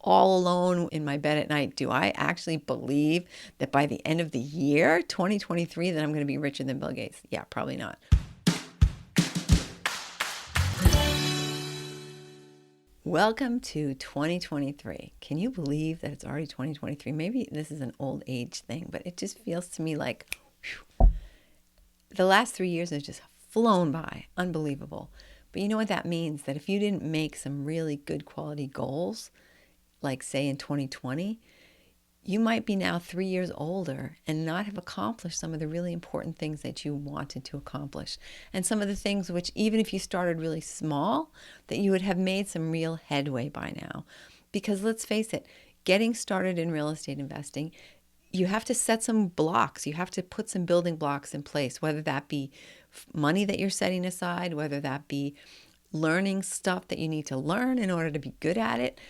all alone in my bed at night, do I actually believe that by the end of the year, 2023, that I'm going to be richer than Bill Gates? Yeah, probably not. Welcome to 2023. Can you believe that it's already 2023? Maybe this is an old age thing, but it just feels to me like whew, the last 3 years have just flown by. Unbelievable. But you know what that means? That if you didn't make some really good quality goals, like say in 2020, you might be now 3 years older and not have accomplished some of the really important things that you wanted to accomplish. And some of the things which, even if you started really small, that you would have made some real headway by now. Because let's face it, getting started in real estate investing, you have to set some blocks. You have to put some building blocks in place, whether that be money that you're setting aside, whether that be learning stuff that you need to learn in order to be good at it.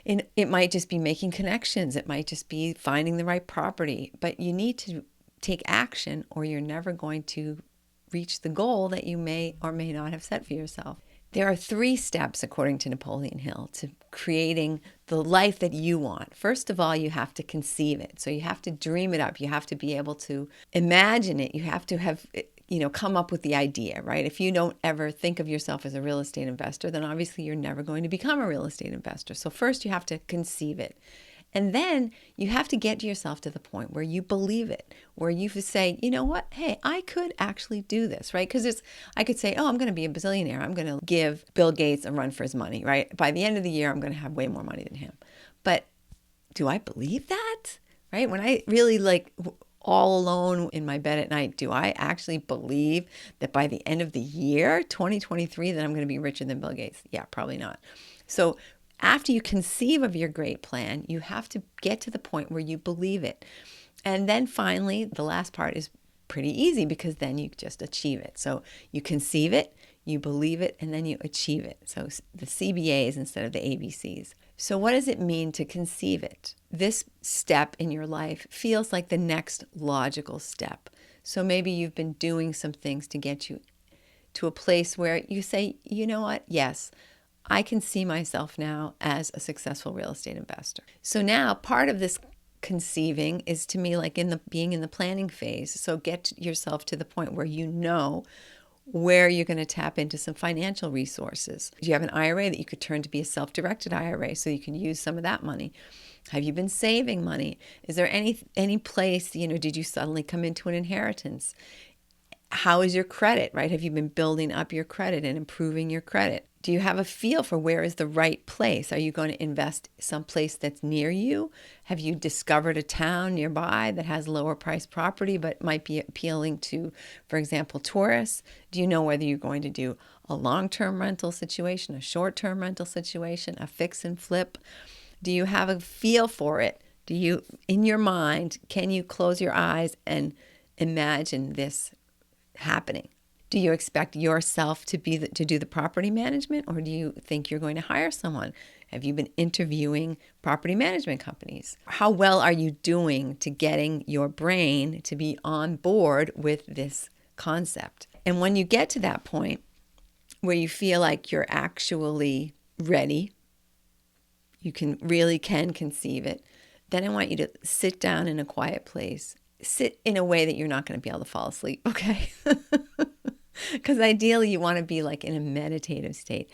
And it might just be making connections. It might just be finding the right property. But you need to take action or you're never going to reach the goal that you may or may not have set for yourself. There are 3 steps, according to Napoleon Hill, to creating the life that you want. First of all, you have to conceive it. So you have to dream it up. You have to be able to imagine it. You have to have come up with the idea, right? If you don't ever think of yourself as a real estate investor, then obviously you're never going to become a real estate investor. So first you have to conceive it. And then you have to get yourself to the point where you believe it, where you say, you know what, hey, I could actually do this, right? Because I could say, oh, I'm going to be a bazillionaire. I'm going to give Bill Gates a run for his money, right? By the end of the year, I'm going to have way more money than him. But do I believe that, right? When I really all alone in my bed at night, do I actually believe that by the end of the year, 2023, that I'm going to be richer than Bill Gates? Yeah, probably not. So after you conceive of your great plan, you have to get to the point where you believe it. And then finally, the last part is pretty easy because then you just achieve it. So you conceive it, you believe it, and then you achieve it. So the CBAs instead of the ABCs. So what does it mean to conceive it? This step in your life feels like the next logical step. So maybe you've been doing some things to get you to a place where you say, you know what? Yes, I can see myself now as a successful real estate investor. So now part of this conceiving is to me like being in the planning phase. So get yourself to the point where you know where you're going to tap into some financial resources. Do you have an IRA that you could turn to be a self-directed IRA so you can use some of that money? Have you been saving money? Is there any place, did you suddenly come into an inheritance? How is your credit, right? Have you been building up your credit and improving your credit? Do you have a feel for where is the right place? Are you going to invest someplace that's near you? Have you discovered a town nearby that has lower priced property but might be appealing to, for example, tourists? Do you know whether you're going to do a long-term rental situation, a short-term rental situation, a fix and flip? Do you have a feel for it? Do you, in your mind, can you close your eyes and imagine this happening? Do you expect yourself to do the property management, or do you think you're going to hire someone? Have you been interviewing property management companies? How well are you doing to getting your brain to be on board with this concept? And when you get to that point where you feel like you're actually ready, you can conceive it, then I want you to sit down in a quiet place. Sit in a way that you're not going to be able to fall asleep, okay? Because ideally you want to be like in a meditative state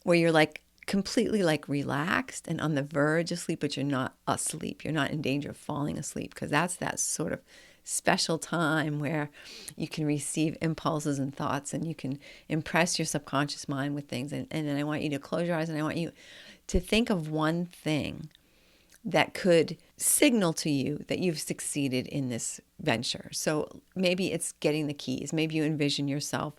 where you're like completely like relaxed and on the verge of sleep, but you're not asleep. You're not in danger of falling asleep, because that's that sort of special time where you can receive impulses and thoughts and you can impress your subconscious mind with things. And then I want you to close your eyes and I want you to think of one thing that could signal to you that you've succeeded in this venture. So maybe it's getting the keys. Maybe you envision yourself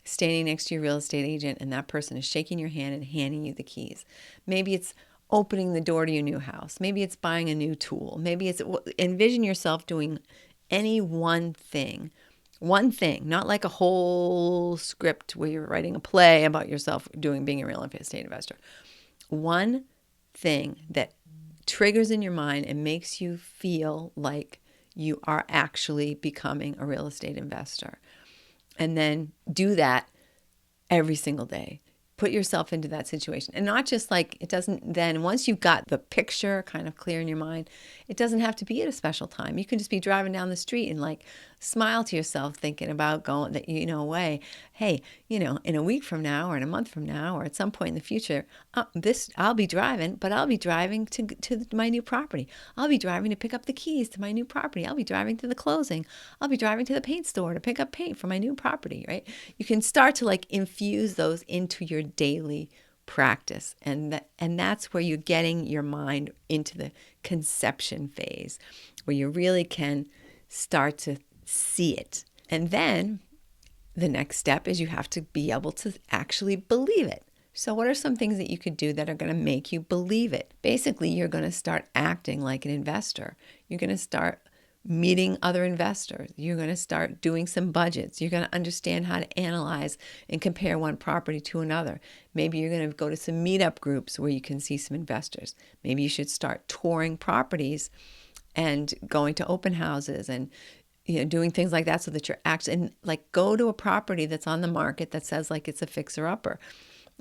standing next to your real estate agent and that person is shaking your hand and handing you the keys. Maybe it's opening the door to your new house. Maybe it's buying a new tool. Maybe it's envision yourself doing any one thing, not like a whole script where you're writing a play about yourself being a real estate investor. One thing that triggers in your mind and makes you feel like you are actually becoming a real estate investor. And then do that every single day. put yourself into that situation. And not just like, it doesn't then, once you've got the picture kind of clear in your mind, it doesn't have to be at a special time. You can just be driving down the street and like smile to yourself thinking about going that, away. Hey, in a week from now or in a month from now or at some point in the future, I'll be driving, but I'll be driving to my new property. I'll be driving to pick up the keys to my new property. I'll be driving to the closing. I'll be driving to the paint store to pick up paint for my new property, right? You can start to like infuse those into your daily practice. And that's where you're getting your mind into the conception phase, where you really can start to see it. And then the next step is you have to be able to actually believe it. So what are some things that you could do that are going to make you believe it? Basically, you're going to start acting like an investor. You're going to start meeting other investors. You're going to start doing some budgets. You're going to understand how to analyze and compare one property to another. Maybe you're going to go to some meetup groups where you can see some investors. Maybe you should start touring properties and going to open houses and doing things like that so that you're actually, and like go to a property that's on the market that says like it's a fixer-upper.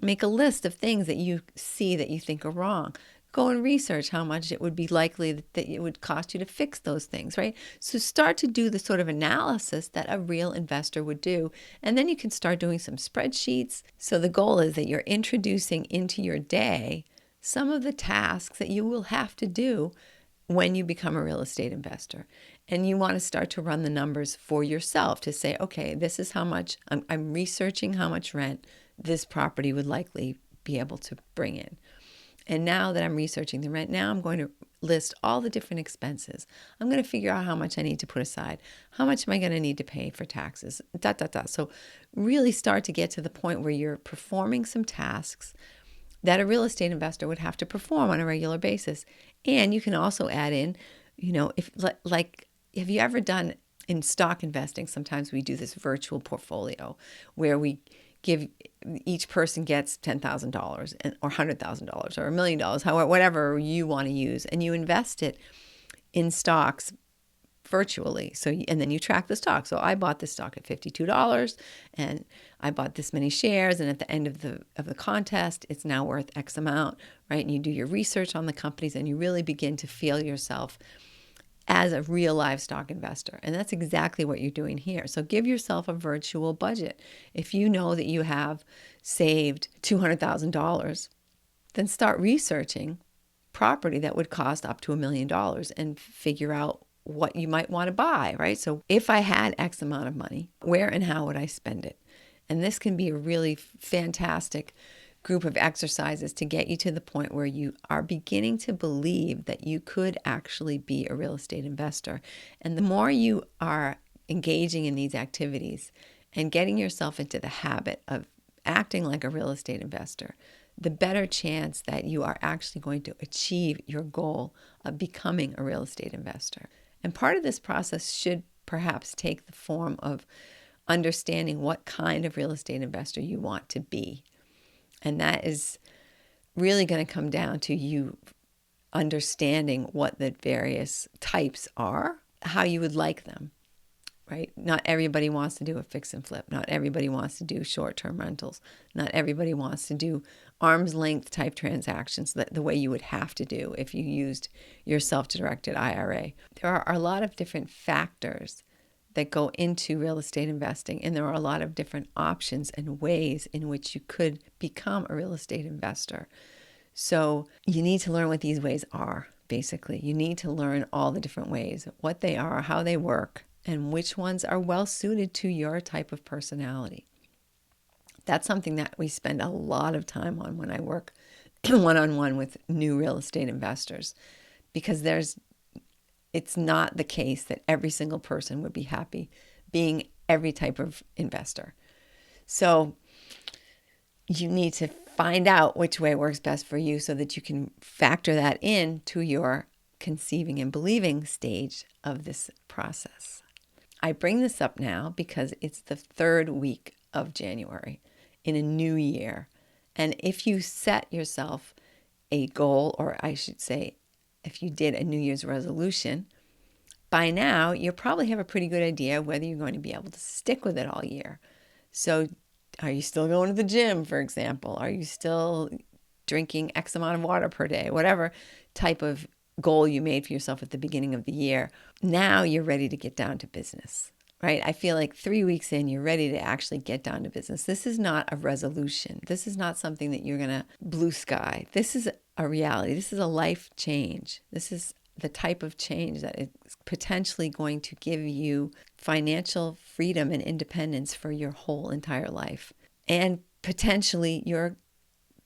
Make a list of things that you see that you think are wrong. Go and research how much it would be likely that it would cost you to fix those things, right? So start to do the sort of analysis that a real investor would do. And then you can start doing some spreadsheets. So the goal is that you're introducing into your day some of the tasks that you will have to do when you become a real estate investor. And you want to start to run the numbers for yourself to say, okay, this is how much, I'm researching how much rent this property would likely be able to bring in. And now that I'm researching the rent, now I'm going to list all the different expenses. I'm going to figure out how much I need to put aside. How much am I going to need to pay for taxes? So really start to get to the point where you're performing some tasks that a real estate investor would have to perform on a regular basis. And you can also add in, have you ever done in stock investing? Sometimes we do this virtual portfolio where we give each person gets $10,000 or $100,000 or $1 million, however, whatever you want to use, and you invest it in stocks virtually. And then you track the stock. So I bought this stock at $52 and I bought this many shares. And at the end of the contest, it's now worth X amount, right? And you do your research on the companies and you really begin to feel yourself as a real live stock investor. And that's exactly what you're doing here. So give yourself a virtual budget. If you know that you have saved $200,000, then start researching property that would cost up to $1 million and figure out what you might want to buy, right? So if I had X amount of money, where and how would I spend it? And this can be a really fantastic group of exercises to get you to the point where you are beginning to believe that you could actually be a real estate investor. And the more you are engaging in these activities and getting yourself into the habit of acting like a real estate investor, the better chance that you are actually going to achieve your goal of becoming a real estate investor. And part of this process should perhaps take the form of understanding what kind of real estate investor you want to be. And that is really going to come down to you understanding what the various types are, how you would like them, right? Not everybody wants to do a fix and flip. Not everybody wants to do short-term rentals. Not everybody wants to do arm's length type transactions the way you would have to do if you used your self-directed IRA. There are a lot of different factors that go into real estate investing, and there are a lot of different options and ways in which you could become a real estate investor. So you need to learn what these ways are, basically. You need to learn all the different ways, what they are, how they work, and which ones are well suited to your type of personality. That's something that we spend a lot of time on when I work one-on-one with new real estate investors, because it's not the case that every single person would be happy being every type of investor. So you need to find out which way works best for you so that you can factor that in to your conceiving and believing stage of this process. I bring this up now because it's the third week of January in a new year. And if you set yourself a goal, or I should say, if you did a New Year's resolution, by now you probably have a pretty good idea of whether you're going to be able to stick with it all year. So Are you still going to the gym, for example? Are you still drinking X amount of water per day? Whatever type of goal you made for yourself at the beginning of the year. Now you're ready to get down to business, right? I feel like 3 weeks in, you're ready to actually get down to business. This is not a resolution. This is not something that you're going to blue sky. This is a reality. This is a life change. This is the type of change that is potentially going to give you financial freedom and independence for your whole entire life. And potentially your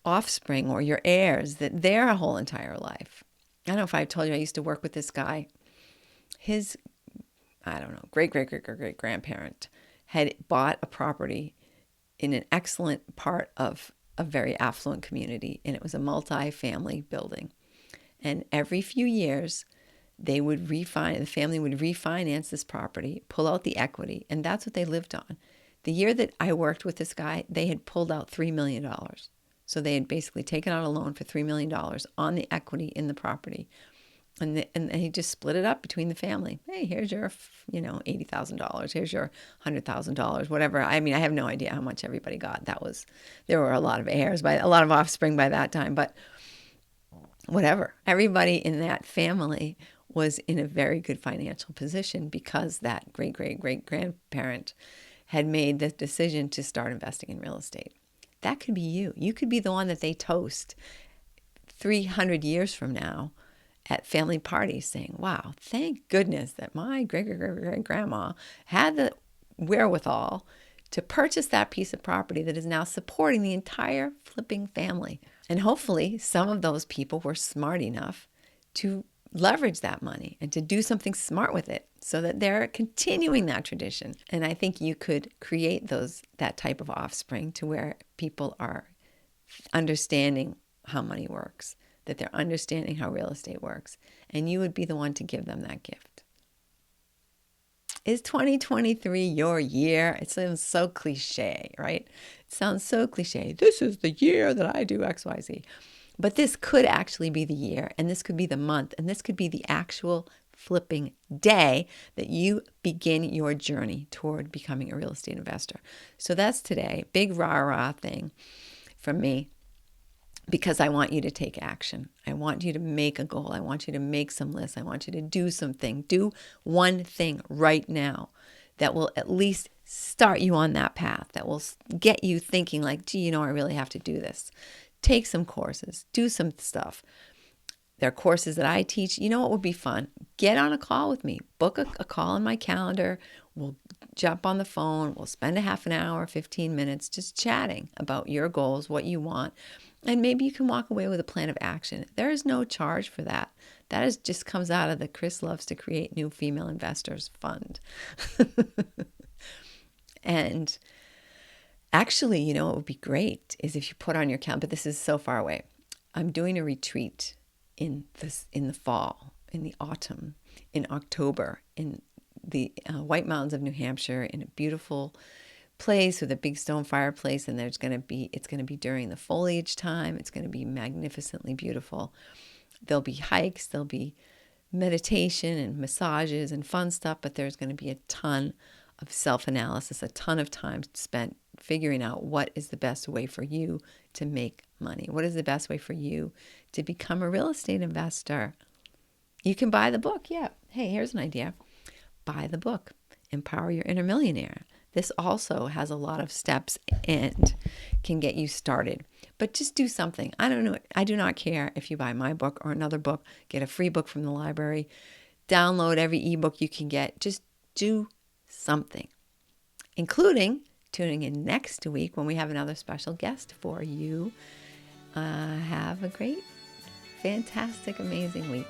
offspring or your heirs, that their whole entire life. I don't know if I told you, I used to work with this guy. His, I don't know, great grandparent had bought a property in an excellent part of a very affluent community, and it was a multi-family building. And every few years, the family would refinance this property, pull out the equity, and that's what they lived on. The year that I worked with this guy, they had pulled out $3 million. So they had basically taken out a loan for $3 million on the equity in the property. And he just split it up between the family. Hey, here's your, $80,000. Here's your $100,000, whatever. I mean, I have no idea how much everybody got. There were a lot of heirs, a lot of offspring by that time, but whatever. Everybody in that family was in a very good financial position because that great grandparent had made the decision to start investing in real estate. That could be you. You could be the one that they toast 300 years from now at family parties saying, wow, thank goodness that my great-grandma had the wherewithal to purchase that piece of property that is now supporting the entire flipping family. And hopefully some of those people were smart enough to leverage that money and to do something smart with it so that they're continuing that tradition. And I think you could create that type of offspring to where people are understanding how money works, that they're understanding how real estate works, and you would be the one to give them that gift. Is 2023 your year? It sounds so cliche, right? It sounds so cliche. This is the year that I do XYZ. But this could actually be the year, and this could be the month, and this could be the actual flipping day that you begin your journey toward becoming a real estate investor. So that's today. Big rah-rah thing from me, because I want you to take action. I want you to make a goal. I want you to make some lists. I want you to do something. Do one thing right now that will at least start you on that path, that will get you thinking like, gee, I really have to do this. Take some courses. Do some stuff. There are courses that I teach. You know what would be fun? Get on a call with me. Book a call on my calendar. We'll jump on the phone. We'll spend a half an hour, 15 minutes just chatting about your goals, what you want. And maybe you can walk away with a plan of action. There is no charge for that. That just comes out of the Chris Loves to Create New Female Investors Fund. And actually, what would be great is if you put on your calendar, but this is so far away. I'm doing a retreat in the fall, in the autumn, in October, in the White Mountains of New Hampshire, in a beautiful place with a big stone fireplace, and it's going to be during the foliage time. It's going to be magnificently beautiful. There'll be hikes, there'll be meditation and massages and fun stuff, but there's going to be a ton of self-analysis, a ton of time spent figuring out what is the best way for you to make money. What is the best way for you to become a real estate investor? You can buy the book. Yeah. Hey, here's an idea. Buy the book, Empower Your Inner Millionaire. This also has a lot of steps and can get you started. But just do something. I don't know. I do not care if you buy my book or another book, get a free book from the library, download every ebook you can get. Just do something, including tuning in next week when we have another special guest for you. Have a great, fantastic, amazing week.